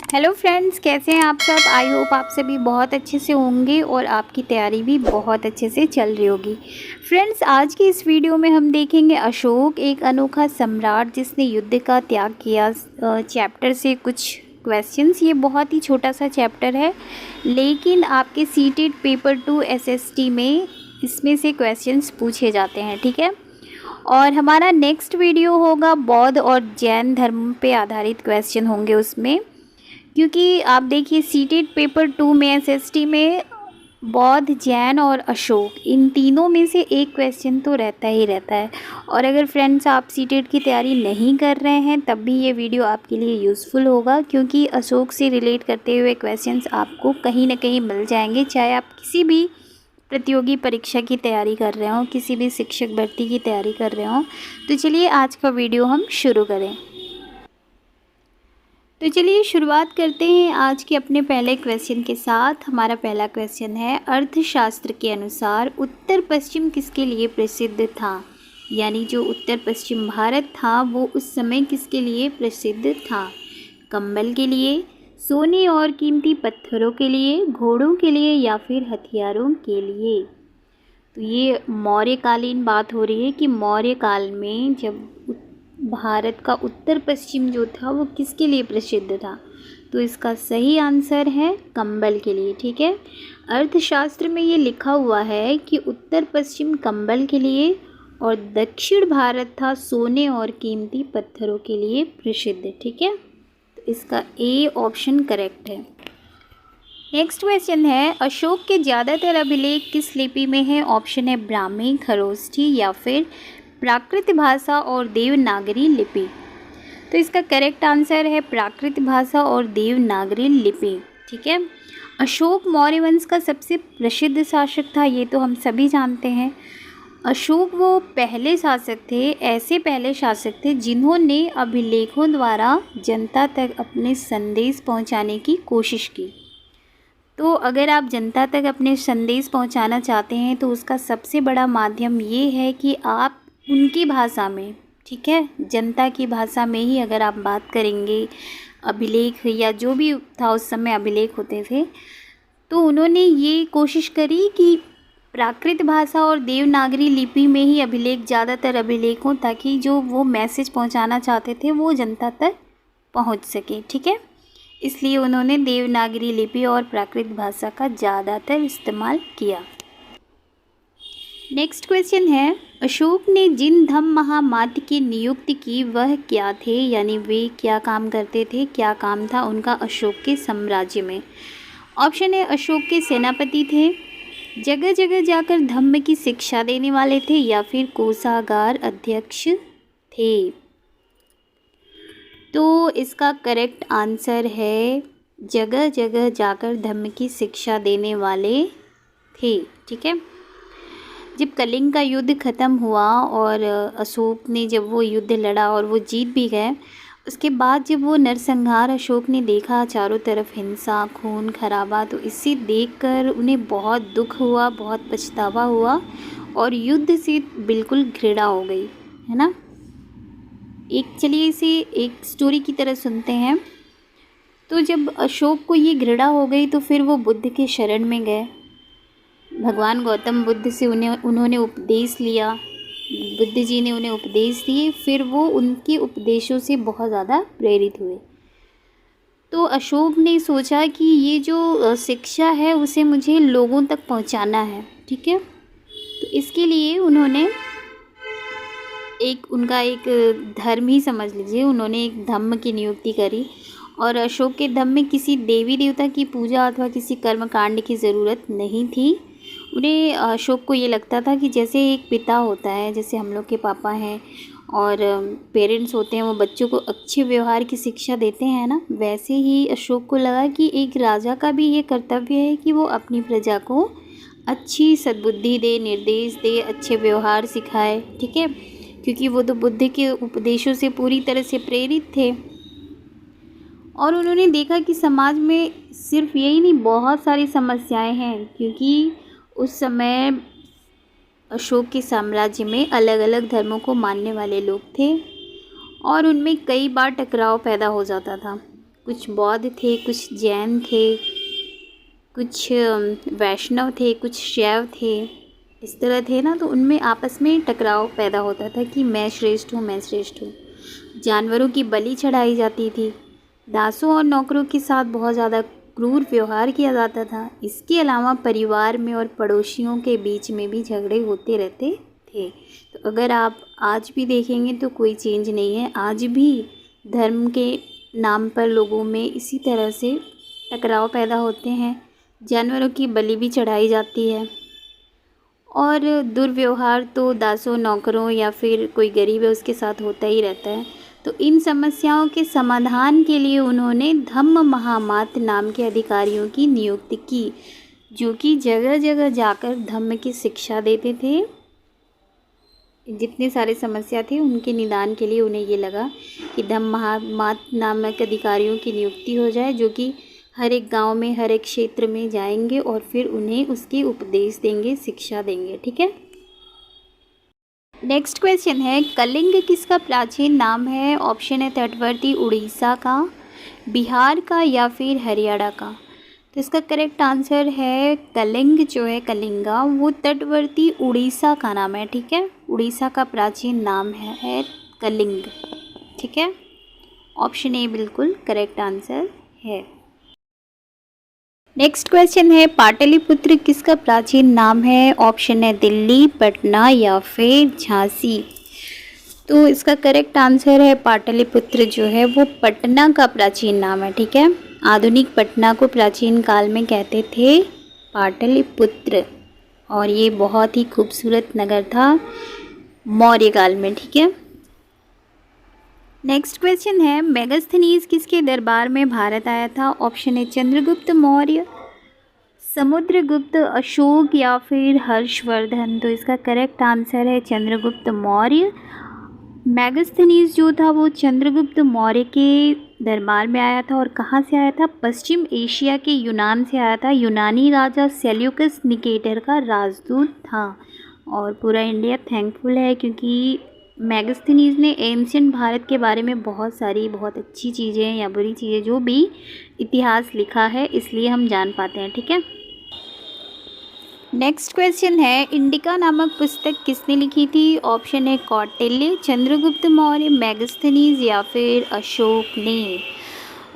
Hello friends, कैसे हैं आप सब। आई होप आप सभी बहुत अच्छे से होंगे और आपकी तैयारी भी बहुत अच्छे से चल रही होगी। फ्रेंड्स, आज की इस वीडियो में हम देखेंगे अशोक एक अनोखा सम्राट जिसने युद्ध का त्याग किया। चैप्टर से कुछ क्वेश्चंस, ये बहुत ही छोटा सा चैप्टर है लेकिन आपके सीटेड पेपर 2 एसएसटी में इसमें से क्वेश्चंस पूछे जाते हैं, ठीक है। और हमारा नेक्स्ट वीडियो होगा बौद्ध और जैन धर्म पे आधारित क्वेश्चन होंगे उसमें, क्योंकि आप देखिए सीटेड पेपर 2 में एसएसटी में बौद्ध, जैन और अशोक, इन तीनों में से एक क्वेश्चन तो रहता ही रहता है। और अगर फ्रेंड्स आप सीटेड की तैयारी नहीं कर रहे हैं तब भी ये वीडियो आपके लिए यूज़फुल होगा, क्योंकि अशोक से रिलेट करते हुए क्वेश्चंस आपको कहीं ना कहीं मिल जाएंगे, चाहे आप किसी भी प्रतियोगी परीक्षा की तैयारी कर रहे हो, किसी भी शिक्षक भर्ती की तैयारी कर रहे हो। तो चलिए आज का वीडियो हम शुरू करें। तो चलिए शुरुआत करते हैं आज के अपने पहले क्वेश्चन के साथ। हमारा पहला क्वेश्चन है, अर्थशास्त्र के अनुसार उत्तर पश्चिम किसके लिए प्रसिद्ध था। यानी जो उत्तर पश्चिम भारत था वो उस समय किसके लिए प्रसिद्ध था। कंबल के लिए, सोने और कीमती पत्थरों के लिए, घोड़ों के लिए या फिर हथियारों के लिए। तो ये मौर्यकालीन बात हो रही है कि मौर्य काल में जब भारत का उत्तर पश्चिम जो था वो किसके लिए प्रसिद्ध था। तो इसका सही आंसर है कंबल के लिए, ठीक है। अर्थशास्त्र में ये लिखा हुआ है कि उत्तर पश्चिम कंबल के लिए और दक्षिण भारत था सोने और कीमती पत्थरों के लिए प्रसिद्ध, ठीक है। तो इसका ए ऑप्शन करेक्ट है। नेक्स्ट क्वेश्चन है, अशोक के ज़्यादातर अभिलेख किस लिपि में है। ऑप्शन है ब्राह्मी, खरोष्ठी या फिर प्राकृत भाषा और देवनागरी लिपि। तो इसका करेक्ट आंसर है प्राकृत भाषा और देवनागरी लिपि, ठीक है। अशोक मौर्य वंश का सबसे प्रसिद्ध शासक था, ये तो हम सभी जानते हैं। अशोक वो पहले शासक थे, ऐसे पहले शासक थे जिन्होंने अभिलेखों द्वारा जनता तक अपने संदेश पहुंचाने की कोशिश की। तो अगर आप जनता तक अपने संदेश पहुंचाना चाहते हैं तो उसका सबसे बड़ा माध्यम ये है कि आप उनकी भाषा में, ठीक है, जनता की भाषा में ही अगर आप बात करेंगे। अभिलेख या जो भी था उस समय अभिलेख होते थे, तो उन्होंने ये कोशिश करी कि प्राकृत भाषा और देवनागरी लिपि में ही अभिलेख, ज़्यादातर अभिलेख हों, ताकि जो वो मैसेज पहुंचाना चाहते थे वो जनता तक पहुंच सके, ठीक है। इसलिए उन्होंने देवनागरी लिपि और प्राकृत भाषा का ज़्यादातर इस्तेमाल किया। नेक्स्ट क्वेश्चन है, अशोक ने जिन धम्म महामात्य की नियुक्ति की वह क्या थे। यानी वे क्या काम करते थे, क्या काम था उनका अशोक के साम्राज्य में। ऑप्शन है अशोक के सेनापति थे, जगह जगह जाकर धम्म की शिक्षा देने वाले थे या फिर कोषागार अध्यक्ष थे। तो इसका करेक्ट आंसर है जगह जगह जाकर धम्म की शिक्षा देने वाले थे, ठीक है। जब कलिंग का युद्ध ख़त्म हुआ और अशोक ने जब वो युद्ध लड़ा और वो जीत भी गए, उसके बाद जब वो नरसंहार अशोक ने देखा, चारों तरफ हिंसा, खून खराबा, तो इसे देखकर उन्हें बहुत दुख हुआ, बहुत पछतावा हुआ और युद्ध से बिल्कुल घृणा हो गई, है ना। चलिए इसे एक स्टोरी की तरह सुनते हैं। तो जब अशोक को ये घृणा हो गई तो फिर वो बुद्ध के शरण में गए। भगवान गौतम बुद्ध से उन्होंने उपदेश लिया, बुद्ध जी ने उन्हें उपदेश दिए, फिर वो उनके उपदेशों से बहुत ज़्यादा प्रेरित हुए। तो अशोक ने सोचा कि ये जो शिक्षा है उसे मुझे लोगों तक पहुंचाना है, ठीक है। तो इसके लिए उन्होंने उनका एक धर्म ही समझ लीजिए, उन्होंने एक धम्म की नियुक्ति करी। और अशोक के धम्म में किसी देवी देवता की पूजा अथवा किसी कर्मकांड की ज़रूरत नहीं थी। उन्हें, अशोक को ये लगता था कि जैसे एक पिता होता है, जैसे हम लोग के पापा हैं और पेरेंट्स होते हैं, वो बच्चों को अच्छे व्यवहार की शिक्षा देते हैं ना, वैसे ही अशोक को लगा कि एक राजा का भी ये कर्तव्य है कि वो अपनी प्रजा को अच्छी सद्बुद्धि दे, निर्देश दे, अच्छे व्यवहार सिखाए, ठीक है। क्योंकि वो तो बुद्ध के उपदेशों से पूरी तरह से प्रेरित थे। और उन्होंने देखा कि समाज में सिर्फ यही नहीं, बहुत सारी समस्याएं हैं, क्योंकि उस समय अशोक के साम्राज्य में अलग अलग धर्मों को मानने वाले लोग थे और उनमें कई बार टकराव पैदा हो जाता था। कुछ बौद्ध थे, कुछ जैन थे, कुछ वैष्णव थे, कुछ शैव थे, इस तरह थे ना। तो उनमें आपस में टकराव पैदा होता था कि मैं श्रेष्ठ हूँ, मैं श्रेष्ठ हूँ। जानवरों की बलि चढ़ाई जाती थी। दासों और नौकरों के साथ बहुत ज़्यादा क्रूर व्यवहार किया जाता था। इसके अलावा परिवार में और पड़ोसियों के बीच में भी झगड़े होते रहते थे। तो अगर आप आज भी देखेंगे तो कोई चेंज नहीं है। आज भी धर्म के नाम पर लोगों में इसी तरह से टकराव पैदा होते हैं। जानवरों की बलि भी चढ़ाई जाती है और दुर्व्यवहार तो दासों, नौकरों या फिर कोई गरीब है उसके साथ होता ही रहता है। तो इन समस्याओं के समाधान के लिए उन्होंने धम्म महामात नाम के अधिकारियों की नियुक्ति की, जो कि जगह जगह जाकर धम्म की शिक्षा देते थे। जितने सारे समस्या थे उनके निदान के लिए उन्हें ये लगा कि धम्म महामात नामक अधिकारियों की नियुक्ति हो जाए, जो कि हर एक गांव में, हर एक क्षेत्र में जाएंगे और फिर उन्हें उसके उपदेश देंगे, शिक्षा देंगे। ठीक है। नेक्स्ट क्वेश्चन है, कलिंग किसका प्राचीन नाम है? ऑप्शन है तटवर्ती उड़ीसा का, बिहार का या फिर हरियाणा का। तो इसका करेक्ट आंसर है कलिंग जो है, कलिंगा, वो तटवर्ती उड़ीसा का नाम है। ठीक है। उड़ीसा का प्राचीन नाम है कलिंग। ठीक है। ऑप्शन ए बिल्कुल करेक्ट आंसर है। नेक्स्ट क्वेश्चन है, पाटलिपुत्र किसका प्राचीन नाम है? ऑप्शन है दिल्ली, पटना या फिर झांसी। तो इसका करेक्ट आंसर है पाटलिपुत्र जो है वो पटना का प्राचीन नाम है। ठीक है। आधुनिक पटना को प्राचीन काल में कहते थे पाटलिपुत्र, और ये बहुत ही खूबसूरत नगर था मौर्य काल में। ठीक है। नेक्स्ट क्वेश्चन है, मेगास्थनीज किसके दरबार में भारत आया था? ऑप्शन है चंद्रगुप्त मौर्य, समुद्रगुप्त, अशोक या फिर हर्षवर्धन। तो इसका करेक्ट आंसर है चंद्रगुप्त मौर्य। मेगास्थनीज जो था वो चंद्रगुप्त मौर्य के दरबार में आया था। और कहाँ से आया था? पश्चिम एशिया के यूनान से आया था। यूनानी राजा सेल्यूकस निकेटर का राजदूत था। और पूरा इंडिया थैंकफुल है क्योंकि मेगास्थनीज ने एंशिएंट भारत के बारे में बहुत सारी बहुत अच्छी चीज़ें या बुरी चीज़ें जो भी इतिहास लिखा है, इसलिए हम जान पाते हैं। ठीक है। नेक्स्ट क्वेश्चन है, इंडिका नामक पुस्तक किसने लिखी थी? ऑप्शन है कौटिल्य, चंद्रगुप्त मौर्य, मेगास्थनीज या फिर अशोक ने।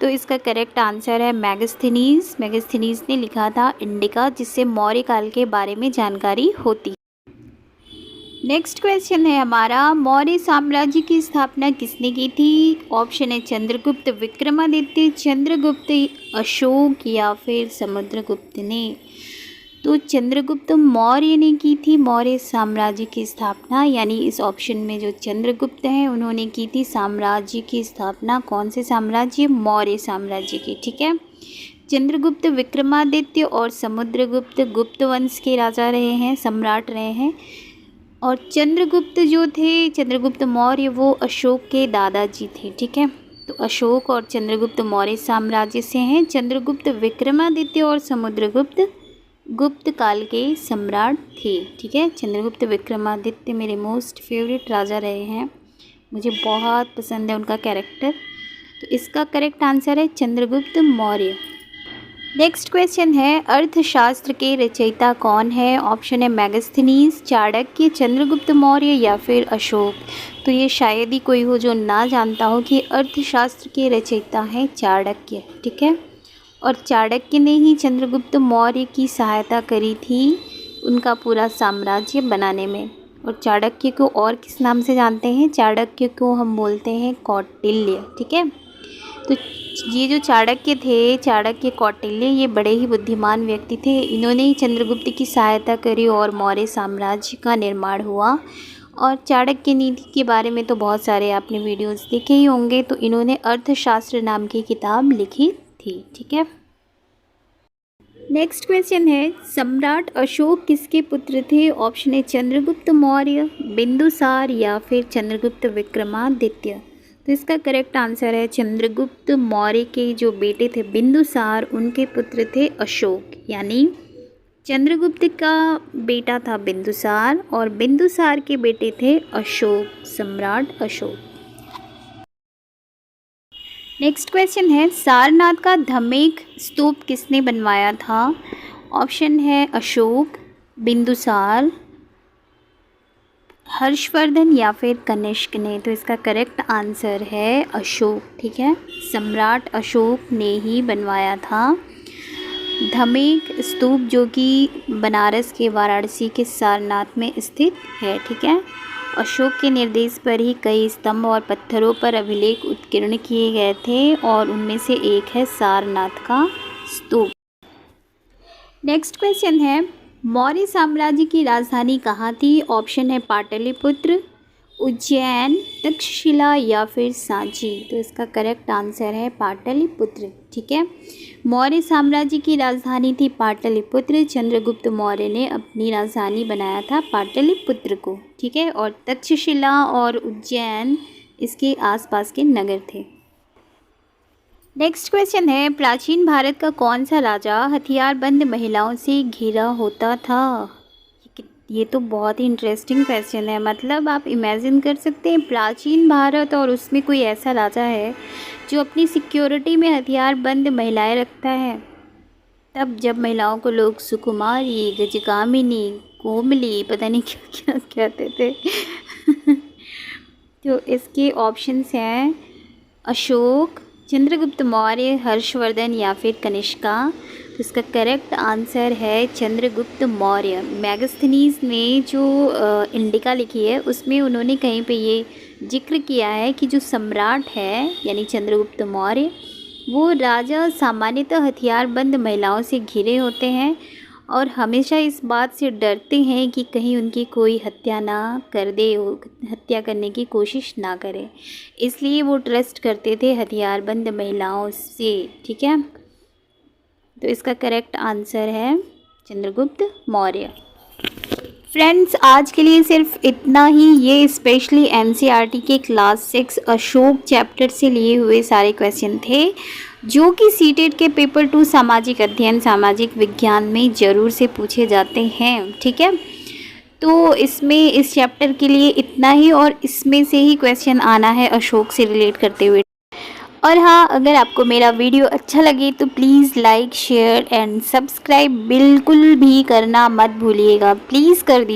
तो इसका करेक्ट आंसर है मेगास्थनीज। मेगास्थनीज ने लिखा था इंडिका, जिससे मौर्य काल के बारे में जानकारी होती है। नेक्स्ट क्वेश्चन है हमारा, मौर्य साम्राज्य की स्थापना किसने की थी? ऑप्शन है चंद्रगुप्त विक्रमादित्य, चंद्रगुप्त, अशोक या फिर समुद्रगुप्त ने। तो चंद्रगुप्त मौर्य ने की थी मौर्य साम्राज्य की स्थापना, यानी इस ऑप्शन में जो चंद्रगुप्त हैं उन्होंने की थी साम्राज्य की स्थापना। कौन से साम्राज्य? मौर्य साम्राज्य की। ठीक है। चंद्रगुप्त विक्रमादित्य और समुद्रगुप्त गुप्त वंश के राजा रहे हैं, सम्राट रहे हैं। और चंद्रगुप्त जो थे, चंद्रगुप्त मौर्य, वो अशोक के दादाजी थे। ठीक है। तो अशोक और चंद्रगुप्त मौर्य साम्राज्य से हैं। चंद्रगुप्त विक्रमादित्य और समुद्रगुप्त गुप्त काल के सम्राट थे। ठीक है। चंद्रगुप्त विक्रमादित्य मेरे मोस्ट फेवरेट राजा रहे हैं, मुझे बहुत पसंद है उनका कैरेक्टर। तो इसका करेक्ट आंसर है चंद्रगुप्त मौर्य। नेक्स्ट क्वेश्चन है, अर्थशास्त्र के रचयिता कौन है? ऑप्शन है मेगास्थनीज, चाणक्य, चंद्रगुप्त मौर्य या फिर अशोक। तो ये शायद ही कोई हो जो ना जानता हो कि अर्थशास्त्र के रचयिता हैं चाणक्य। ठीक है। और चाणक्य ने ही चंद्रगुप्त मौर्य की सहायता करी थी उनका पूरा साम्राज्य बनाने में। और चाणक्य को और किस नाम से जानते हैं? चाणक्य को हम बोलते हैं कौटिल्य। ठीक है। तो ये जो चाणक्य थे, चाणक्य, कौटिल्य, ये बड़े ही बुद्धिमान व्यक्ति थे। इन्होंने ही चंद्रगुप्त की सहायता करी और मौर्य साम्राज्य का निर्माण हुआ। और चाणक्य नीति के बारे में तो बहुत सारे आपने वीडियोस देखे ही होंगे। तो इन्होंने अर्थशास्त्र नाम की किताब लिखी थी। ठीक है। नेक्स्ट क्वेश्चन है, सम्राट अशोक किसके पुत्र थे? ऑप्शन है चंद्रगुप्त मौर्य, बिंदुसार या फिर चंद्रगुप्त विक्रमादित्य। तो इसका करेक्ट आंसर है चंद्रगुप्त मौर्य के जो बेटे थे बिंदुसार, उनके पुत्र थे अशोक। यानी चंद्रगुप्त का बेटा था बिंदुसार और बिंदुसार के बेटे थे अशोक, सम्राट अशोक। नेक्स्ट क्वेश्चन है, सारनाथ का धमेक स्तूप किसने बनवाया था? ऑप्शन है अशोक, बिंदुसार, हर्षवर्धन या फिर कनिष्क ने। तो इसका करेक्ट आंसर है अशोक। ठीक है, सम्राट अशोक ने ही बनवाया था धमेक स्तूप, जो कि बनारस के वाराणसी के सारनाथ में स्थित है। ठीक है, अशोक के निर्देश पर ही कई स्तंभ और पत्थरों पर अभिलेख उत्कीर्ण किए गए थे और उनमें से एक है सारनाथ का स्तूप। नेक्स्ट क्वेश्चन है, मौर्य साम्राज्य की राजधानी कहाँ थी? ऑप्शन है पाटलिपुत्र, उज्जैन, तक्षशिला या फिर सांची। तो इसका करेक्ट आंसर है पाटलिपुत्र। ठीक है, मौर्य साम्राज्य की राजधानी थी पाटलिपुत्र। चंद्रगुप्त मौर्य ने अपनी राजधानी बनाया था पाटलिपुत्र को। ठीक है, और तक्षशिला और उज्जैन इसके आसपास के नगर थे। नेक्स्ट क्वेश्चन है, प्राचीन भारत का कौन सा राजा हथियारबंद महिलाओं से घिरा होता था? ये तो बहुत ही इंटरेस्टिंग क्वेश्चन है। मतलब आप इमेजिन कर सकते हैं प्राचीन भारत और उसमें कोई ऐसा राजा है जो अपनी सिक्योरिटी में हथियारबंद महिलाएं रखता है। तब जब महिलाओं को लोग सुकुमारी, गजकामिनी, कोमली, पता नहीं क्या क्या कहते थे। तो इसके ऑप्शंस हैं अशोक, चंद्रगुप्त मौर्य, हर्षवर्धन या फिर कनिष्का। तो इसका करेक्ट आंसर है चंद्रगुप्त मौर्य। मैगस्थनीज ने जो इंडिका लिखी है उसमें उन्होंने कहीं पे ये जिक्र किया है कि जो सम्राट है यानी चंद्रगुप्त मौर्य, वो राजा सामान्यतः हथियारबंद महिलाओं से घिरे होते हैं और हमेशा इस बात से डरते हैं कि कहीं उनकी कोई हत्या ना कर दे, हत्या करने की कोशिश ना करे, इसलिए वो ट्रस्ट करते थे हथियारबंद महिलाओं से। ठीक है, तो इसका करेक्ट आंसर है चंद्रगुप्त मौर्य। फ्रेंड्स, आज के लिए सिर्फ इतना ही। ये स्पेशली एनसीईआरटी के क्लास 6 अशोक चैप्टर से लिए हुए सारे क्वेश्चन थे जो कि सीटेट के पेपर 2 सामाजिक अध्ययन सामाजिक विज्ञान में ज़रूर से पूछे जाते हैं। ठीक है, तो इसमें इस चैप्टर के लिए इतना ही और इसमें से ही क्वेश्चन आना है अशोक से रिलेट करते हुए। और हाँ, अगर आपको मेरा वीडियो अच्छा लगे तो please like, share and subscribe बिल्कुल भी करना मत भूलिएगा। प्लीज़ कर दीजिए।